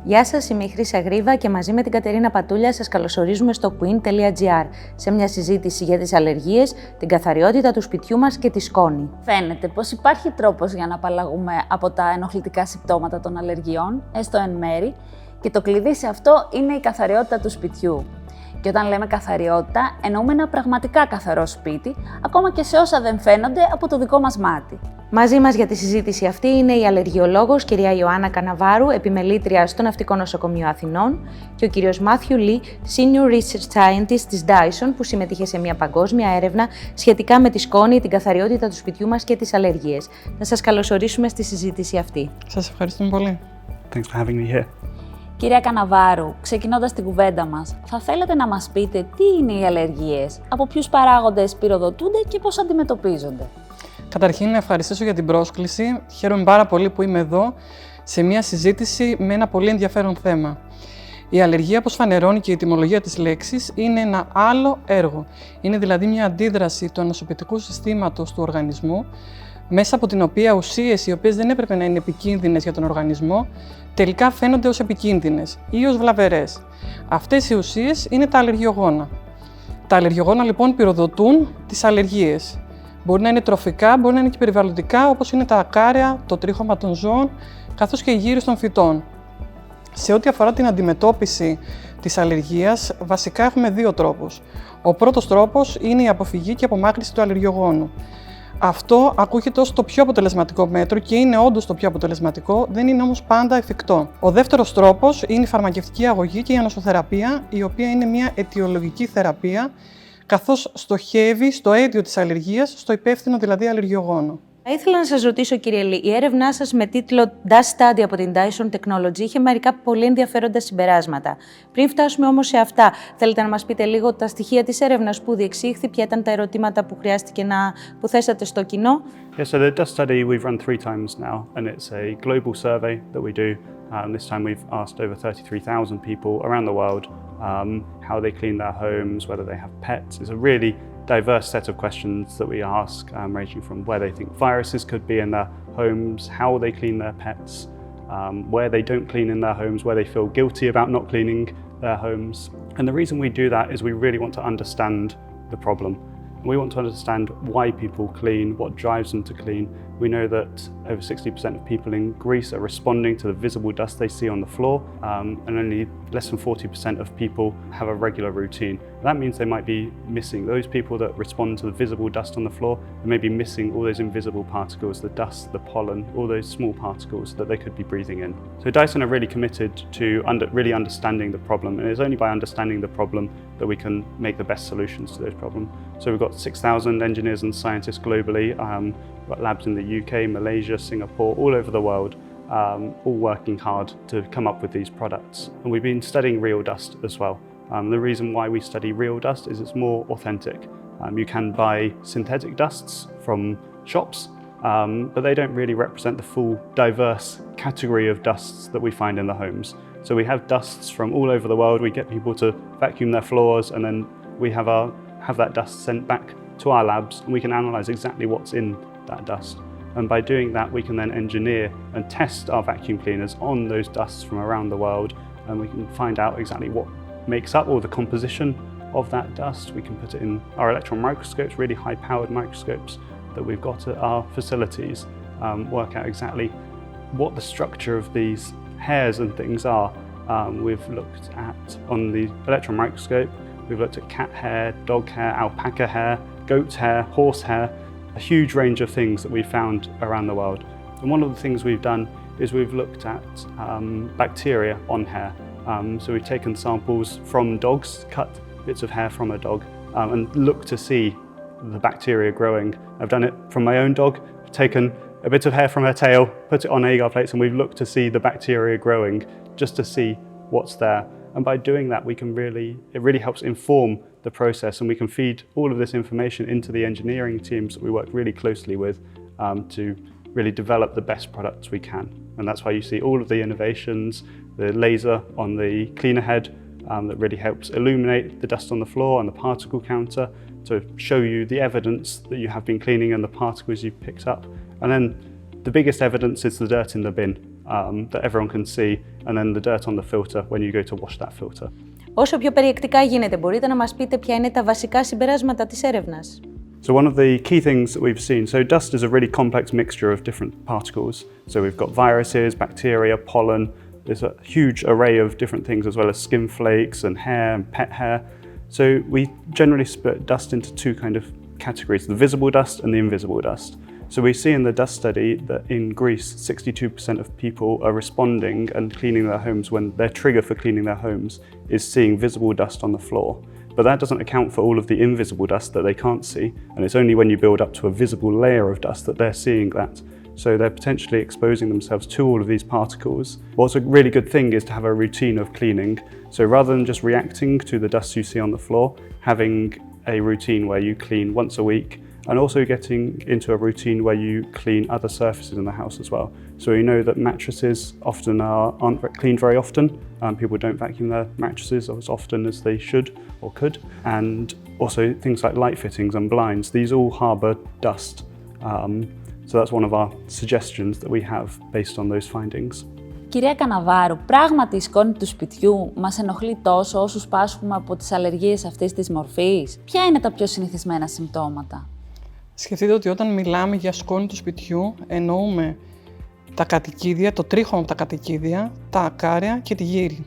Γεια σας, είμαι η Χρύσα Γρήβα και μαζί με την Κατερίνα Πατούλια σας καλωσορίζουμε στο Queen.gr σε μια συζήτηση για τις αλλεργίες, την καθαριότητα του σπιτιού μας και τη σκόνη. Φαίνεται πως υπάρχει τρόπος για να απαλλαγούμε από τα ενοχλητικά συμπτώματα των αλλεργιών, έστω εν μέρη, και το κλειδί σε αυτό είναι η καθαριότητα του σπιτιού. Και όταν λέμε καθαριότητα, εννοούμε ένα πραγματικά καθαρό σπίτι, ακόμα και σε όσα δεν φαίνονται από το δικό μας μάτι. Μαζί μας για τη συζήτηση αυτή είναι η αλλεργιολόγος κυρία Ιωάννα Καναβάρου, επιμελήτρια στο Ναυτικό Νοσοκομείο Αθηνών, και ο κύριος Μάθιου Λι, Senior Research Scientist της Dyson, που συμμετείχε σε μια παγκόσμια έρευνα σχετικά με τη σκόνη, την καθαριότητα του σπιτιού μας και τις αλλεργίες. Να σας καλωσορίσουμε στη συζήτηση αυτή. Σας ευχαριστούμε πολύ. Thanks for having me here. Κυρία Καναβάρου, ξεκινώντας την κουβέντα μας, θα θέλατε να μας πείτε τι είναι οι αλλεργίες, από ποιους παράγοντες πυροδοτούνται και πώς αντιμετωπίζονται. Καταρχήν, να ευχαριστήσω για την πρόσκληση. Χαίρομαι πάρα πολύ που είμαι εδώ σε μια συζήτηση με ένα πολύ ενδιαφέρον θέμα. Η αλλεργία, όπως φανερώνει και η ετυμολογία της λέξης, είναι ένα άλλο έργο. Είναι δηλαδή μια αντίδραση του ανοσοποιητικού συστήματος του οργανισμού, μέσα από την οποία ουσίες οι οποίες δεν έπρεπε να είναι επικίνδυνες για τον οργανισμό, τελικά φαίνονται ως επικίνδυνες ή ως βλαβερές. Αυτές οι ουσίες είναι τα αλλεργιογόνα. Τα αλλεργιογόνα λοιπόν πυροδοτούν τις αλλεργίες. Μπορεί να είναι τροφικά, μπορεί να είναι και περιβαλλοντικά, όπως είναι τα ακάρια, το τρίχωμα των ζώων, καθώς και η γύρις των φυτών. Σε ό,τι αφορά την αντιμετώπιση της αλλεργίας, βασικά έχουμε δύο τρόπους. Ο πρώτος τρόπος είναι η αποφυγή και απομάκρυνση του αλλεργιογόνου. Αυτό ακούγεται ως το πιο αποτελεσματικό μέτρο και είναι όντως το πιο αποτελεσματικό, δεν είναι όμως πάντα εφικτό. Ο δεύτερος τρόπος είναι η φαρμακευτική αγωγή και η ανοσοθεραπεία, η οποία είναι μια αιτιολογική θεραπεία, καθώς στοχεύει στο αίτιο της αλλεργίας, στο υπεύθυνο δηλαδή αλλεργιογόνο. Θα ήθελα να σας ρωτήσω, κύριε Λι, η έρευνά σας με τίτλο Dust Study από την Dyson Technology είχε μερικά πολύ ενδιαφέροντα συμπεράσματα. Πριν φτάσουμε όμως σε αυτά, θέλετε να μας πείτε λίγο τα στοιχεία της έρευνας που διεξήχθη, ποια ήταν τα ερωτήματα που χρειάστηκε που θέσατε στο κοινό? Yeah, so the Dust study we've run 3 times now, and it's a global survey that we do. This time we've asked over 33,000 people around the world how they clean their homes, whether they have pets. It's a really diverse set of questions that we ask, ranging from where they think viruses could be in their homes, how they clean their pets, where they don't clean in their homes, where they feel guilty about not cleaning their homes. And the reason we do that is we really want to understand the problem. We want to understand why people clean, what drives them to clean. We know that over 60% of people in Greece are responding to the visible dust they see on the floor, and only less than 40% of people have a regular routine. That means they might be missing those people that respond to the visible dust on the floor, and may be missing all those invisible particles, the dust, the pollen, all those small particles that they could be breathing in. So Dyson are really committed to really understanding the problem, and it's only by understanding the problem that we can make the best solutions to those problems. So we've got 6,000 engineers and scientists globally. We've got labs in the UK, Malaysia, Singapore, all over the world, all working hard to come up with these products. And we've been studying real dust as well. The reason why we study real dust is it's more authentic. You can buy synthetic dusts from shops, but they don't really represent the full diverse category of dusts that we find in the homes. So we have dusts from all over the world. We get people to vacuum their floors, and then we have that dust sent back to our labs, and we can analyze exactly what's in that dust. And by doing that, we can then engineer and test our vacuum cleaners on those dusts from around the world, and we can find out exactly what makes up all the composition of that dust. We can put it in our electron microscopes, really high-powered microscopes that we've got at our facilities, work out exactly what the structure of these hairs and things are. We've looked at, on the electron microscope, we've looked at cat hair, dog hair, alpaca hair, goat hair, horse hair, a huge range of things that we've found around the world. And one of the things we've done is we've looked at bacteria on hair. So we've taken samples from dogs, cut bits of hair from a dog, and looked to see the bacteria growing. I've done it from my own dog, taken a bit of hair from her tail, put it on agar plates, and we've looked to see the bacteria growing, just to see what's there. And by doing that, it really helps inform the process, and we can feed all of this information into the engineering teams that we work really closely with to really develop the best products we can. And that's why you see all of the innovations, the laser on the cleaner head that really helps illuminate the dust on the floor and the particle counter to show you the evidence that you have been cleaning and the particles you've picked up. And then the biggest evidence is the dirt in the bin. that everyone can see, and then the dirt on the filter when you go to wash that filter. Όσο πιο περιεκτικά γίνεται, μπορείτε να μας πείτε ποια είναι τα βασικά συμπεράσματα της έρευνας? So one of the key things that we've seen, so dust is a really complex mixture of different particles. So we've got viruses, bacteria, pollen, there's a huge array of different things as well as skin flakes and hair and pet hair. So we generally split dust into two kind of categories, the visible dust and the invisible dust. So we see in the dust study that in Greece, 62% of people are responding and cleaning their homes when their trigger for cleaning their homes is seeing visible dust on the floor. But that doesn't account for all of the invisible dust that they can't see, and it's only when you build up to a visible layer of dust that they're seeing that. So they're potentially exposing themselves to all of these particles. What's a really good thing is to have a routine of cleaning. So rather than just reacting to the dust you see on the floor, having a routine where you clean once a week, and also getting into a routine where you clean other surfaces in the house as well. So you know that mattresses often aren't cleaned very often. People don't vacuum their mattresses as often as they should or could. And also things like light fittings and blinds, these all harbour dust. So that's one of our suggestions that we have based on those findings. Κυρία Καναβάρου, πράγματι η σκόνη του σπιτιού μας ενοχλεί τόσο όσους πάσχουμε από τις αλλεργίες αυτής της μορφής? Ποια είναι τα πιο συνηθισμένα συμπτώματα? Σκεφτείτε ότι όταν μιλάμε για σκόνη του σπιτιού, εννοούμε τα κατοικίδια, το τρίχωμα από τα κατοικίδια, τα ακάρια και τη γύρι.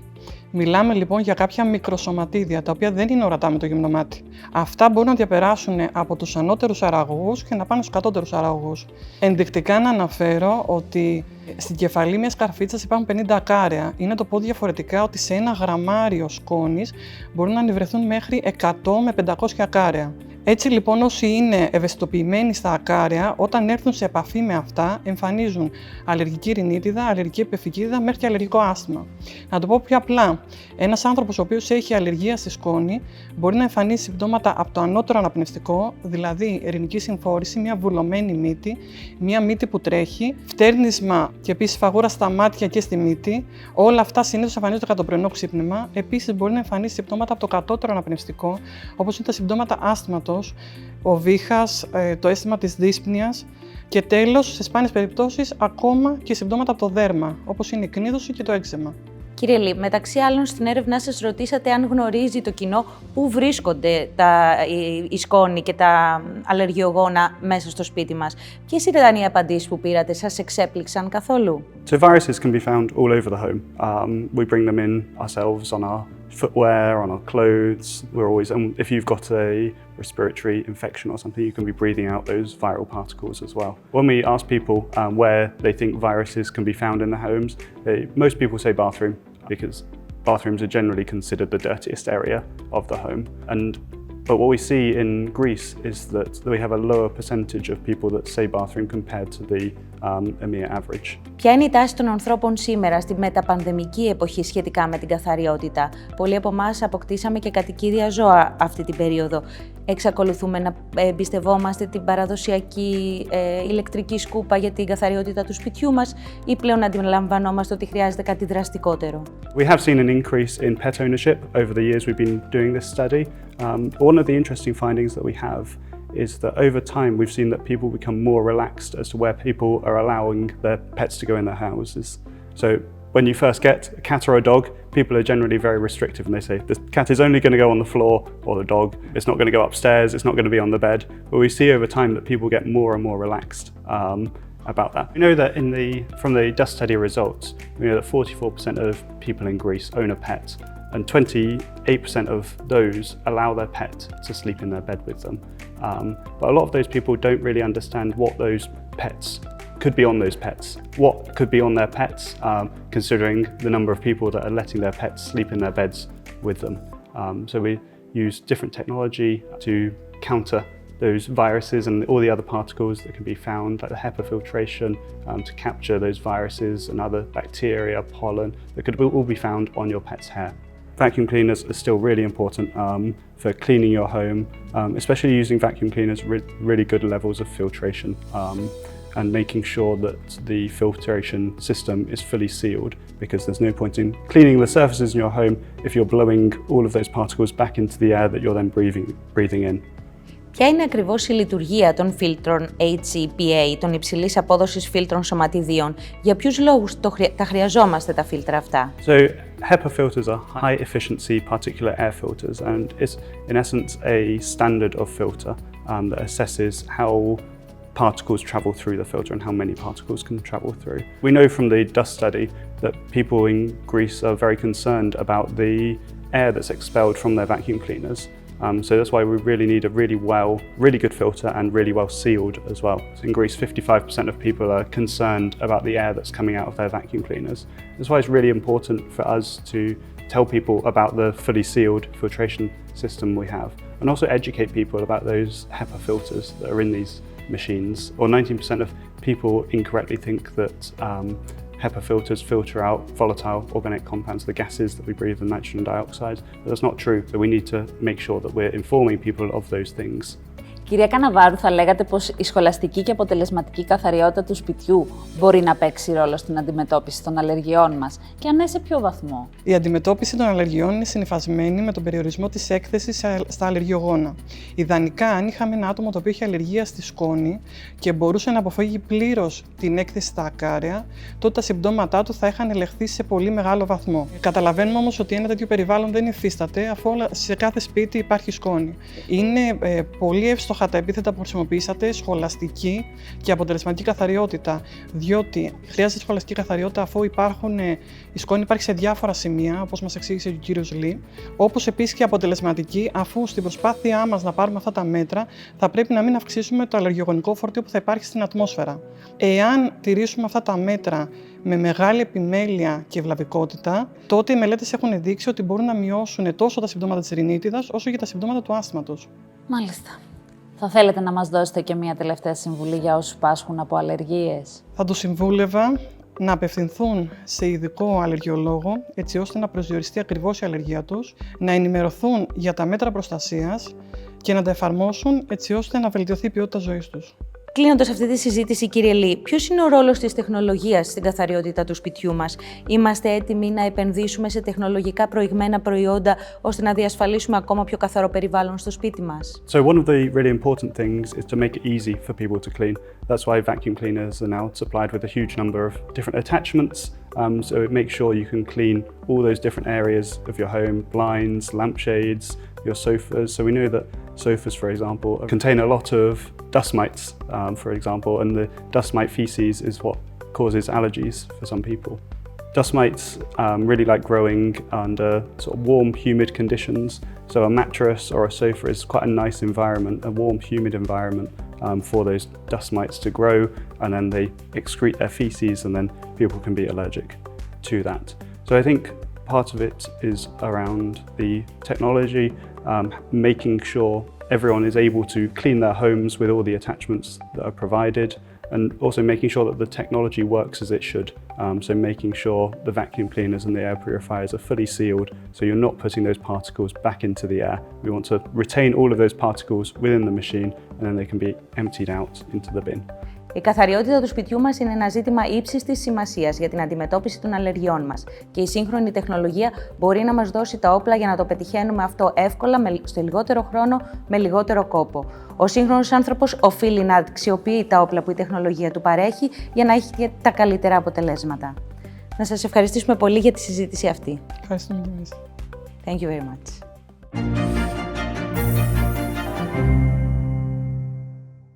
Μιλάμε λοιπόν για κάποια μικροσωματίδια, τα οποία δεν είναι ορατά με το γυμνό μάτι. Αυτά μπορούν να διαπεράσουν από τους ανώτερους αραγωγούς και να πάνε στους κατώτερους αραγωγούς. Ενδεικτικά να αναφέρω ότι στην κεφαλή μιας καρφίτσας υπάρχουν 50 ακάρια. Είναι το πω διαφορετικά ότι σε ένα γραμμάριο σκόνης μπορούν να ανιβρεθούν μέχρι 100 με 500 ακάρια. Έτσι λοιπόν όσοι είναι ευαισθητοποιημένοι στα ακάρια, όταν έρθουν σε επαφή με αυτά, εμφανίζουν αλλεργική ρινίτιδα, αλλεργική επεφικίδα μέχρι και αλλεργικό άσθμα. Να το πω πιο απλά, ένας άνθρωπος ο οποίος έχει αλλεργία στη σκόνη μπορεί να εμφανίσει συμπτώματα από το ανώτερο αναπνευστικό, δηλαδή ρινική συμφόρηση, μια βουλωμένη μύτη, μια μύτη που τρέχει, φτέρνισμα και επίσης φαγούρα στα μάτια και στη μύτη. Όλα αυτά συνήθως εμφανίζονται κατά το πρωινό ξύπνημα. Επίσης μπορεί να εμφανίσει συμπτώματα από το κατώτερο αναπνευστικό, όπως είναι τα συμπτώματα άσθματος, ο βήχας, το αίσθημα της δύσπνοιας και τέλος, σε σπάνιες περιπτώσεις, ακόμα και συμπτώματα από το δέρμα, όπως είναι η κνίδωση και το έξεμα. Κύριε Λί, μεταξύ άλλων στην έρευνά σας ρωτήσατε αν γνωρίζει το κοινό πού βρίσκονται η σκόνη και τα αλλεργιογόνα μέσα στο σπίτι μας. Ποιες ήταν οι απαντήσεις που πήρατε, σας εξέπληξαν καθόλου? So viruses can be found all over the home. We bring them in ourselves on our footwear, on our clothes. We're always, if you've got a respiratory infection or something, you can be breathing out those viral particles as well. When we ask people where they think viruses can be found in the homes, most people say bathroom, because bathrooms are generally considered the dirtiest area of the home. But what we see in Greece is that we have a lower percentage of people that say bathroom compared to the EMEA average. Ποια είναι η τάση των ανθρώπων σήμερα στη μεταπανδεμική εποχή σχετικά με την καθαριότητα? Πολλοί από εμάς αποκτήσαμε και κατοικίδια ζώα αυτή την περίοδο. Εξακολουθούμε να εμπιστευόμαστε την παραδοσιακή ηλεκτρική σκούπα για την καθαριότητα του σπιτιού μας ή πλέον αντιλαμβανόμαστε ότι χρειάζεται κάτι δραστικότερο? We have seen an increase in pet ownership over the years we've been doing this study. One of the interesting findings that we have is that over time we've seen that people become more relaxed as to where people are allowing their pets to go in their houses. So when you first get a cat or a dog, people are generally very restrictive and they say the cat is only going to go on the floor, or the dog, it's not going to go upstairs, it's not going to be on the bed. But we see over time that people get more and more relaxed about that. We know that from the dust study results, we know that 44% of people in Greece own a pet, and 28% of those allow their pet to sleep in their bed with them. But a lot of those people don't really understand what those pets could be on those pets. What could be on their pets, considering the number of people that are letting their pets sleep in their beds with them. So we use different technology to counter those viruses and all the other particles that can be found, like the HEPA filtration, to capture those viruses and other bacteria, pollen that could all be found on your pet's hair. Vacuum cleaners are still really important for cleaning your home, especially using vacuum cleaners with really good levels of filtration and making sure that the filtration system is fully sealed, because there's no point in cleaning the surfaces in your home if you're blowing all of those particles back into the air that you're then breathing in. Ποια είναι ακριβώς η λειτουργία των φίλτρων HEPA, των υψηλής απόδοσης φίλτρων σωματιδίων, για ποιους λόγους τα χρειαζόμαστε τα φίλτρα αυτά? So HEPA filters are high efficiency particulate air filters, and it's in essence a standard of filter that assesses how particles travel through the filter and how many particles can travel through. We know from the dust study that people in Greece are very concerned about the air that's expelled from their vacuum cleaners. So that's why we really need a really good filter and really well sealed as well. So in Greece, 55% of people are concerned about the air that's coming out of their vacuum cleaners. That's why it's really important for us to tell people about the fully sealed filtration system we have, and also educate people about those HEPA filters that are in these machines. Or 19% of people incorrectly think that HEPA filters filter out volatile organic compounds, the gases that we breathe, the nitrogen dioxide. But that's not true. So we need to make sure that we're informing people of those things. Κυρία Καναβάρου, θα λέγατε πως η σχολαστική και αποτελεσματική καθαριότητα του σπιτιού μπορεί να παίξει ρόλο στην αντιμετώπιση των αλλεργιών μας, και αν ναι, σε ποιο βαθμό? Η αντιμετώπιση των αλλεργιών είναι συνυφασμένη με τον περιορισμό της έκθεσης στα αλλεργιογόνα. Ιδανικά, αν είχαμε ένα άτομο το οποίο είχε αλλεργία στη σκόνη και μπορούσε να αποφύγει πλήρως την έκθεση στα ακάραια, τότε τα συμπτώματά του θα είχαν ελεγχθεί σε πολύ μεγάλο βαθμό. Καταλαβαίνουμε όμως ότι ένα τέτοιο περιβάλλον δεν υφίσταται, αφού σε κάθε σπίτι υπάρχει σκόνη. Είναι πολύ εύστοχα τα επίθετα που χρησιμοποιήσατε, σχολαστική και αποτελεσματική καθαριότητα, διότι χρειάζεται σχολαστική καθαριότητα αφού η σκόνη υπάρχει σε διάφορα σημεία, όπως μας εξήγησε ο κύριος Λί, όπως επίσης και αποτελεσματική, αφού στην προσπάθειά μας να πάρουμε αυτά τα μέτρα θα πρέπει να μην αυξήσουμε το αλλεργιογονικό φορτίο που θα υπάρχει στην ατμόσφαιρα. Εάν τηρήσουμε αυτά τα μέτρα με μεγάλη επιμέλεια και ευλαβικότητα, τότε οι μελέτες έχουν δείξει ότι μπορούν να μειώσουν τόσο τα συμπτώματα της ρινίτιδας όσο και τα συμπτώματα του άσθματος. Μάλιστα. Θα θέλετε να μας δώσετε και μία τελευταία συμβουλή για όσους πάσχουν από αλλεργίες? Θα τους συμβούλευα να απευθυνθούν σε ειδικό αλλεργιολόγο, έτσι ώστε να προσδιοριστεί ακριβώς η αλλεργία τους, να ενημερωθούν για τα μέτρα προστασίας και να τα εφαρμόσουν έτσι ώστε να βελτιωθεί η ποιότητα ζωής τους. Κλείνοντας αυτή τη συζήτηση, κύριε Λί, ποιος είναι ο ρόλος της τεχνολογίας στην καθαριότητα του σπιτιού μας? Είμαστε έτοιμοι να επενδύσουμε σε τεχνολογικά προηγμένα προϊόντα ώστε να διασφαλίσουμε ακόμα πιο καθαρό περιβάλλον στο σπίτι μας? So one of the really important things is to make it easy for people to clean. That's why vacuum cleaners are now supplied with a huge number of different attachments. So it makes sure you can clean all those different areas of your home, blinds, lampshades, your sofas. So we know that sofas, for example, contain a lot of dust mites, for example, and the dust mite feces is what causes allergies for some people. Dust mites really like growing under sort of warm, humid conditions. So a mattress or a sofa is quite a nice environment, a warm, humid environment for those dust mites to grow, and then they excrete their feces, and then people can be allergic to that. So I think part of it is around the technology, making sure everyone is able to clean their homes with all the attachments that are provided, and also making sure that the technology works as it should. So making sure the vacuum cleaners and the air purifiers are fully sealed, so you're not putting those particles back into the air. We want to retain all of those particles within the machine, and then they can be emptied out into the bin. Η καθαριότητα του σπιτιού μας είναι ένα ζήτημα ύψης της σημασίας για την αντιμετώπιση των αλλεργιών μας και η σύγχρονη τεχνολογία μπορεί να μας δώσει τα όπλα για να το πετυχαίνουμε αυτό εύκολα, σε λιγότερο χρόνο, με λιγότερο κόπο. Ο σύγχρονος άνθρωπος οφείλει να αξιοποιεί τα όπλα που η τεχνολογία του παρέχει για να έχει τα καλύτερα αποτελέσματα. Να σας ευχαριστήσουμε πολύ για τη συζήτηση αυτή. Ευχαριστούμε και εμείς. Thank you very much.